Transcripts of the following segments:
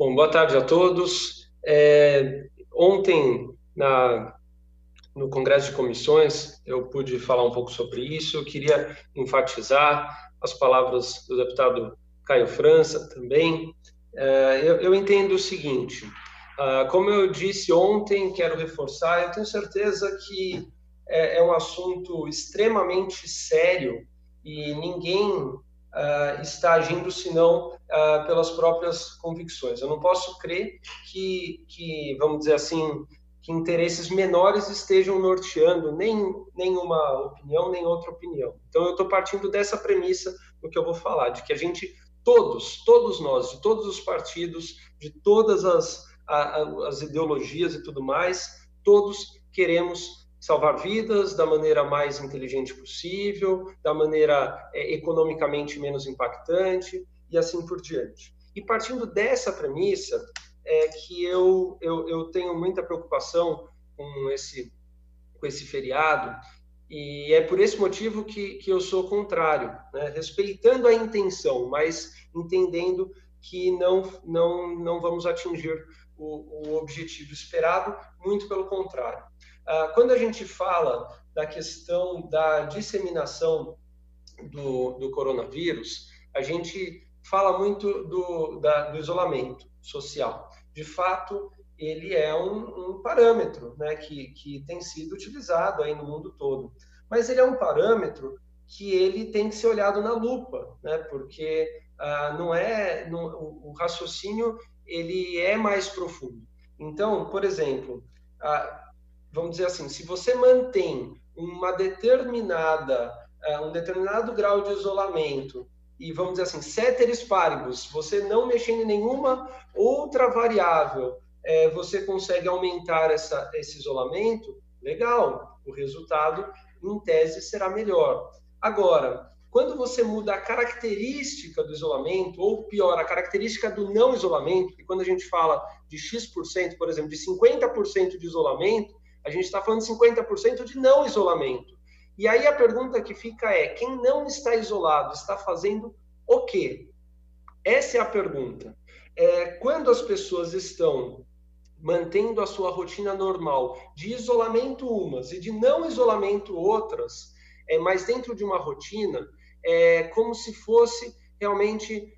Bom, boa tarde a todos. Ontem, no Congresso de Comissões, eu pude falar um pouco sobre isso. Eu queria enfatizar as palavras do deputado Caio França também. Eu entendo o seguinte: como eu disse ontem, quero reforçar, eu tenho certeza que é um assunto extremamente sério e ninguém está agindo senão pelas próprias convicções. Eu não posso crer vamos dizer assim, que interesses menores estejam norteando nem uma opinião, nem outra opinião. Então, eu estou partindo dessa premissa no que eu vou falar, de que a gente, todos nós, de todos os partidos, de todas as ideologias e tudo mais, todos queremos salvar vidas da maneira mais inteligente possível, da maneira economicamente menos impactante e assim por diante. E partindo dessa premissa, que eu tenho muita preocupação com esse feriado, e é por esse motivo que eu sou contrário, né? Respeitando a intenção, mas entendendo que não vamos atingir o objetivo esperado, muito pelo contrário. Quando a gente fala da questão da disseminação do coronavírus, a gente fala muito do isolamento social. De fato, ele é um parâmetro, né, que tem sido utilizado aí no mundo todo. Mas ele é um parâmetro que ele tem que ser olhado na lupa, né, porque o raciocínio ele é mais profundo. Então, por exemplo, vamos dizer assim, se você mantém um determinado grau de isolamento e, vamos dizer assim, ceteris paribus, você não mexendo em nenhuma outra variável, você consegue aumentar esse isolamento, legal, o resultado, em tese, será melhor. Agora, quando você muda a característica do isolamento, ou pior, a característica do não isolamento, que quando a gente fala de X%, por exemplo, de 50% de isolamento, a gente está falando de 50% de não isolamento. E aí a pergunta que fica é, quem não está isolado está fazendo o quê? Essa é a pergunta. Quando as pessoas estão mantendo a sua rotina normal de isolamento umas e de não isolamento outras, mas dentro de uma rotina, como se fosse realmente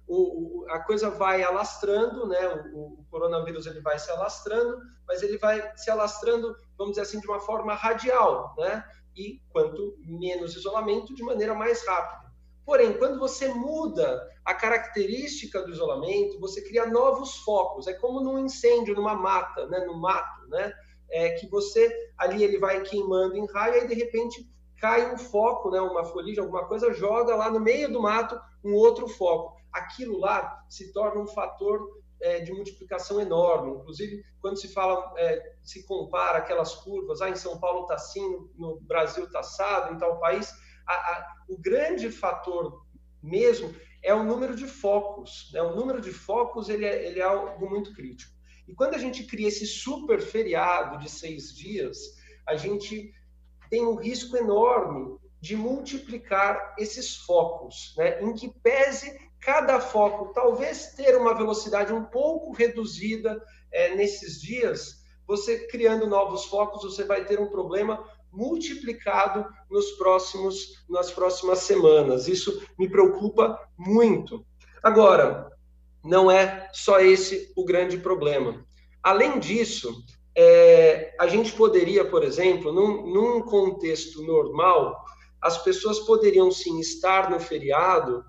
a coisa vai alastrando, né? O coronavírus ele vai se alastrando, mas ele vai se alastrando, vamos dizer assim, de uma forma radial, né? E quanto menos isolamento, de maneira mais rápida. Porém, quando você muda a característica do isolamento, você cria novos focos. É como num incêndio, numa mata, né? No mato, né? Que você ali ele vai queimando em raio e de repente cai um foco, né? Uma folha, alguma coisa, joga lá no meio do mato um outro foco. Aquilo lá se torna um fator de multiplicação enorme. Inclusive, quando se fala, se compara aquelas curvas, em São Paulo está assim, no Brasil está assado, em tal país, o grande fator mesmo é o número de focos. Né? O número de focos ele é algo muito crítico. E quando a gente cria esse super feriado de 6 dias, a gente tem um risco enorme de multiplicar esses focos, né? Em que pese cada foco talvez ter uma velocidade um pouco reduzida nesses dias, você criando novos focos, você vai ter um problema multiplicado nas próximas semanas. Isso me preocupa muito. Agora, não é só esse o grande problema. Além disso, a gente poderia, por exemplo, num contexto normal, as pessoas poderiam sim estar no feriado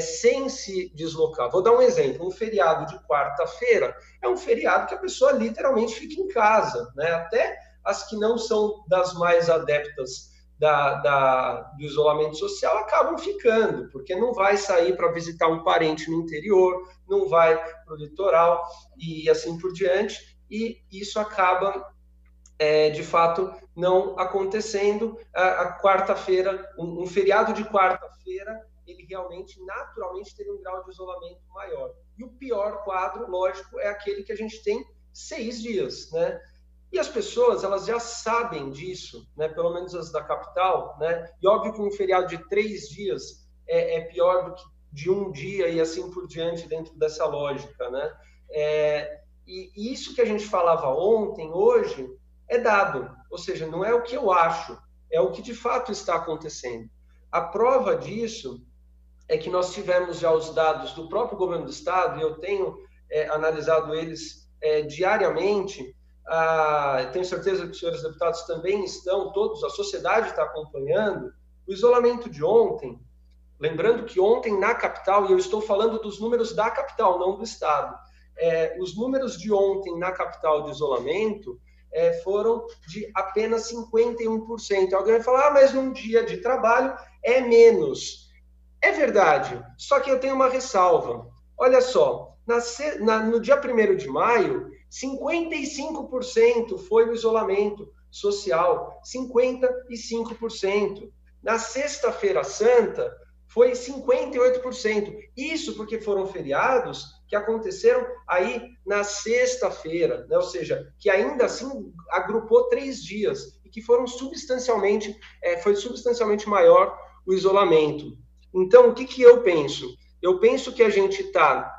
sem se deslocar. Vou dar um exemplo, um feriado de quarta-feira é um feriado que a pessoa literalmente fica em casa, né? Até as que não são das mais adeptas do isolamento social acabam ficando, porque não vai sair para visitar um parente no interior, não vai para o litoral e assim por diante, e isso acaba, de fato, não acontecendo. A quarta-feira, um feriado de quarta-feira, ele realmente, naturalmente, teria um grau de isolamento maior. E o pior quadro, lógico, é aquele que a gente tem 6 dias, né? E as pessoas, elas já sabem disso, né? Pelo menos as da capital, né? E óbvio que um feriado de 3 dias é pior do que de um dia e assim por diante dentro dessa lógica, né? E isso que a gente falava ontem, hoje, é dado. Ou seja, não é o que eu acho, é o que de fato está acontecendo. A prova disso é que nós tivemos já os dados do próprio governo do estado, e eu tenho analisado eles diariamente. Tenho certeza que os senhores deputados também estão, todos, a sociedade está acompanhando. O isolamento de ontem, lembrando que ontem na capital, e eu estou falando dos números da capital, não do estado, os números de ontem na capital de isolamento foram de apenas 51%. Alguém vai falar, mas num dia de trabalho é menos. É verdade, só que eu tenho uma ressalva. Olha só, no dia 1º de maio, 55% foi o isolamento social, 55%. Na Sexta-feira Santa, foi 58%. Isso porque foram feriados que aconteceram aí na sexta-feira, né? Ou seja, que ainda assim agrupou 3 dias e que foram foi substancialmente maior o isolamento. Então, o que eu penso? Eu penso que a gente está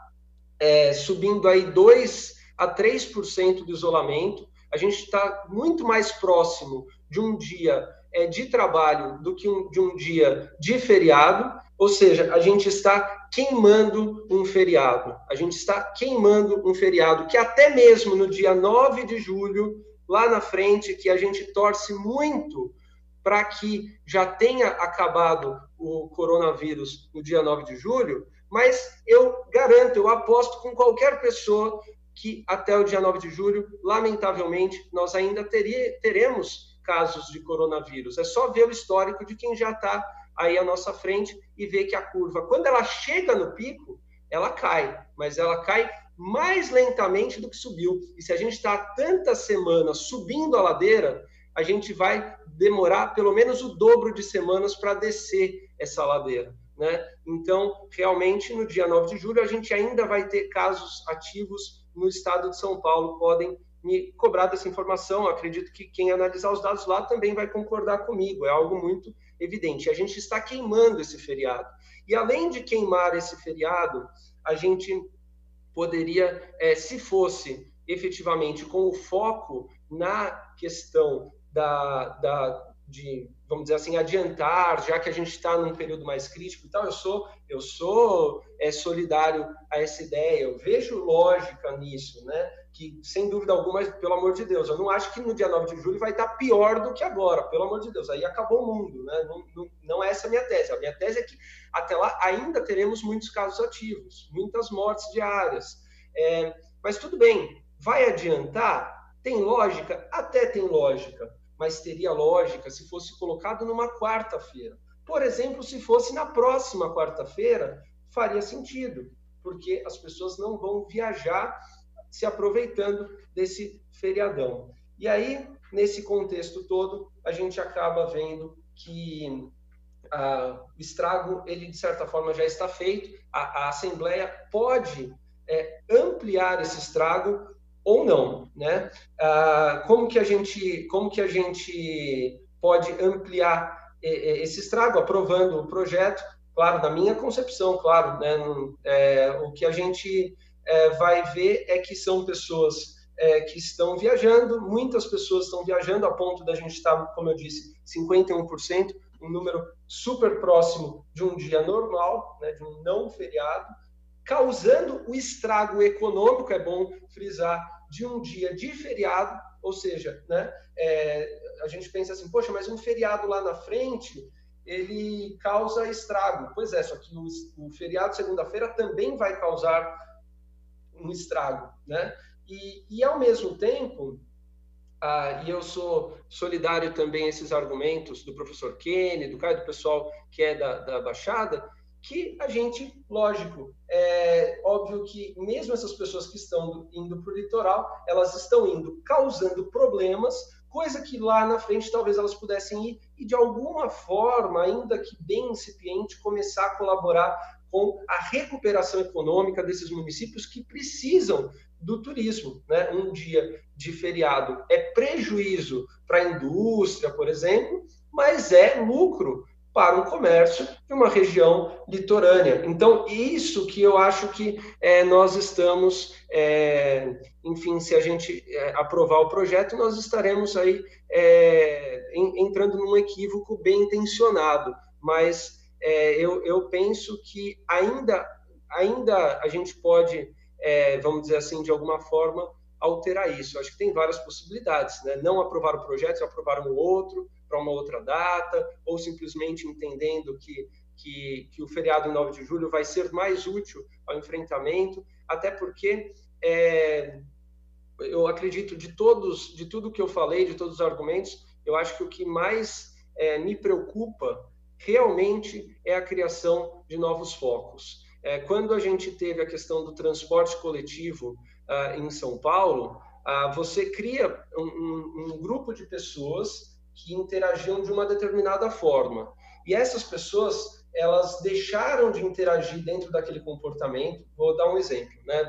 subindo aí 2 a 3% do isolamento. A gente está muito mais próximo de um dia de trabalho do que de um dia de feriado. Ou seja, a gente está queimando um feriado. A gente está queimando um feriado que até mesmo no dia 9 de julho, lá na frente, que a gente torce muito para que já tenha acabado o coronavírus no dia 9 de julho, mas eu garanto, eu aposto com qualquer pessoa que até o dia 9 de julho, lamentavelmente, nós ainda teremos casos de coronavírus. É só ver o histórico de quem já está aí à nossa frente e ver que a curva, quando ela chega no pico, ela cai, mas ela cai mais lentamente do que subiu. E se a gente está tantas semanas subindo a ladeira, a gente vai demorar pelo menos o dobro de semanas para descer essa ladeira, né? Então, realmente, no dia 9 de julho, a gente ainda vai ter casos ativos no estado de São Paulo. Podem me cobrar dessa informação. Acredito que quem analisar os dados lá também vai concordar comigo. É algo muito evidente. A gente está queimando esse feriado. E, além de queimar esse feriado, a gente poderia, se fosse efetivamente com o foco na questão de, vamos dizer assim, adiantar, já que a gente está num período mais crítico e tal, eu sou solidário a essa ideia, eu vejo lógica nisso, né? Que, sem dúvida alguma, pelo amor de Deus, eu não acho que no dia 9 de julho vai estar pior do que agora, pelo amor de Deus, aí acabou o mundo, né? Não é essa a minha tese. A minha tese é que até lá ainda teremos muitos casos ativos, muitas mortes diárias. Mas tudo bem, vai adiantar? Tem lógica? Até tem lógica, mas teria lógica se fosse colocado numa quarta-feira. Por exemplo, se fosse na próxima quarta-feira, faria sentido, porque as pessoas não vão viajar se aproveitando desse feriadão. E aí, nesse contexto todo, a gente acaba vendo que o estrago, ele de certa forma já está feito. A Assembleia pode ampliar esse estrago ou não, né? Como que a gente pode ampliar esse estrago? Aprovando o projeto, claro, na minha concepção, claro, né? O que a gente vai ver é que são pessoas que estão viajando, muitas pessoas estão viajando a ponto da gente estar, como eu disse, 51%, um número super próximo de um dia normal, né? De um não feriado, causando o estrago econômico, é bom frisar, de um dia de feriado, ou seja, né, a gente pensa assim, poxa, mas um feriado lá na frente, ele causa estrago. Pois é, só que o feriado segunda-feira também vai causar um estrago, né? E ao mesmo tempo, e eu sou solidário também a esses argumentos do professor Kenny, do Caio, do pessoal que é da Baixada, que a gente, lógico, é óbvio que mesmo essas pessoas que estão indo para o litoral, elas estão indo causando problemas, coisa que lá na frente talvez elas pudessem ir e de alguma forma, ainda que bem incipiente, começar a colaborar com a recuperação econômica desses municípios que precisam do turismo, né? Um dia de feriado é prejuízo para a indústria, por exemplo, mas é lucro para um comércio de uma região litorânea. Então, isso que eu acho que nós estamos, enfim, se a gente aprovar o projeto, nós estaremos aí entrando num equívoco bem intencionado, mas eu penso que ainda a gente pode, vamos dizer assim, de alguma forma, alterar isso. Acho que tem várias possibilidades, né? Não aprovar o projeto, aprovar um outro, para uma outra data, ou simplesmente entendendo que o feriado em 9 de julho vai ser mais útil ao enfrentamento, até porque eu acredito de tudo que eu falei, de todos os argumentos, eu acho que o que mais me preocupa realmente é a criação de novos focos. Quando a gente teve a questão do transporte coletivo em São Paulo, você cria um grupo de pessoas que interagiam de uma determinada forma. E essas pessoas, elas deixaram de interagir dentro daquele comportamento. Vou dar um exemplo, né?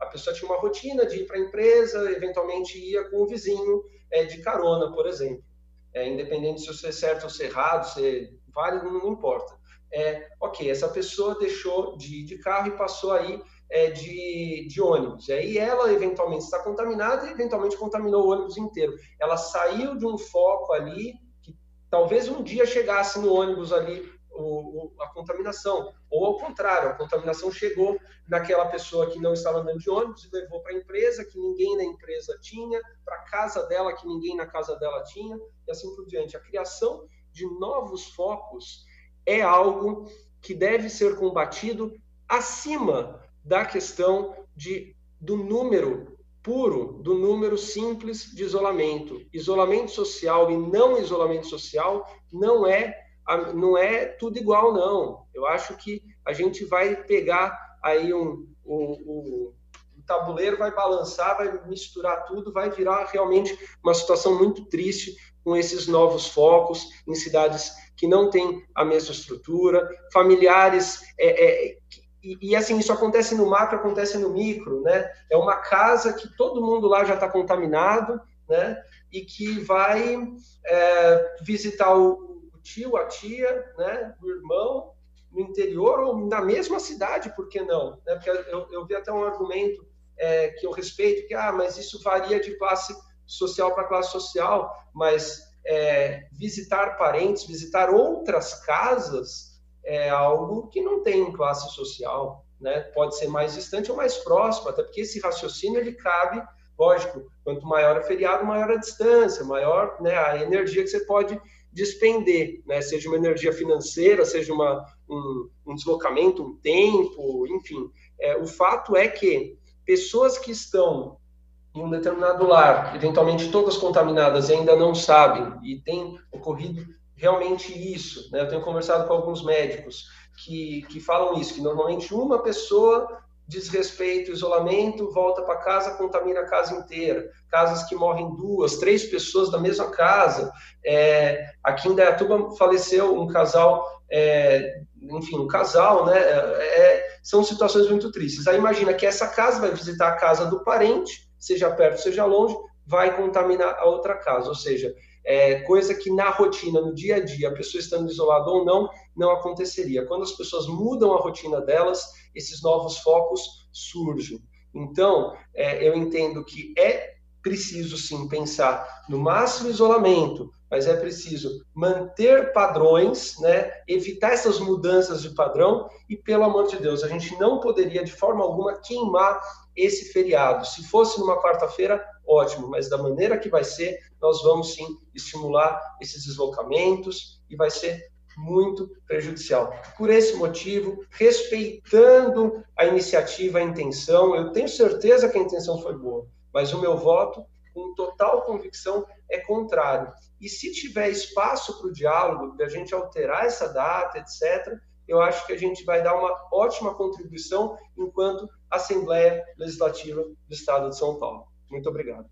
A pessoa tinha uma rotina de ir para a empresa, eventualmente ia com o vizinho de carona, por exemplo. Independente se você é certo ou se é errado, se vale, não importa. Ok, essa pessoa deixou de ir de carro e passou aí de ônibus. E aí ela eventualmente está contaminada e eventualmente contaminou o ônibus inteiro. Ela saiu de um foco ali que talvez um dia chegasse no ônibus ali a contaminação. Ou ao contrário, a contaminação chegou naquela pessoa que não estava andando de ônibus e levou para a empresa, que ninguém na empresa tinha, para a casa dela, que ninguém na casa dela tinha, e assim por diante. A criação de novos focos é algo que deve ser combatido acima da questão do número puro, do número simples de isolamento. Isolamento social e não isolamento social não é tudo igual, não. Eu acho que a gente vai pegar aí o tabuleiro, vai balançar, vai misturar tudo, vai virar realmente uma situação muito triste com esses novos focos em cidades que não têm a mesma estrutura, familiares e assim, isso acontece no macro, acontece no micro, né? É uma casa que todo mundo lá já está contaminado, né? E que vai visitar o tio, a tia, né? O irmão, no interior ou na mesma cidade, por que não? Né? Porque eu vi até um argumento que eu respeito, que mas isso varia de classe social para classe social, mas visitar parentes, visitar outras casas, é algo que não tem classe social, né? Pode ser mais distante ou mais próximo, até porque esse raciocínio ele cabe, lógico, quanto maior o feriado, maior a distância, maior, né, a energia que você pode despender, né? Seja uma energia financeira, seja um deslocamento, um tempo, enfim. O fato é que pessoas que estão em um determinado lar, eventualmente todas contaminadas e ainda não sabem, e tem ocorrido realmente isso, né? Eu tenho conversado com alguns médicos que falam isso, que normalmente uma pessoa desrespeita o isolamento, volta para casa, contamina a casa inteira. Casas que morrem 2, 3 pessoas da mesma casa. Aqui em Dayatuba faleceu um casal, enfim, um casal, né? São situações muito tristes. Aí imagina que essa casa vai visitar a casa do parente, seja perto, seja longe, vai contaminar a outra casa, ou seja, coisa que na rotina, no dia a dia, a pessoa estando isolada ou não aconteceria. Quando as pessoas mudam a rotina delas, esses novos focos surgem. Então, eu entendo que é preciso, sim, pensar no máximo isolamento, mas é preciso manter padrões, né? Evitar essas mudanças de padrão e, pelo amor de Deus, a gente não poderia, de forma alguma, queimar esse feriado. Se fosse numa quarta-feira, ótimo, mas da maneira que vai ser, nós vamos sim estimular esses deslocamentos e vai ser muito prejudicial. Por esse motivo, respeitando a iniciativa, a intenção, eu tenho certeza que a intenção foi boa, mas o meu voto, com total convicção, é contrário. E se tiver espaço para o diálogo, para a gente alterar essa data, etc., eu acho que a gente vai dar uma ótima contribuição enquanto Assembleia Legislativa do Estado de São Paulo. Muito obrigado.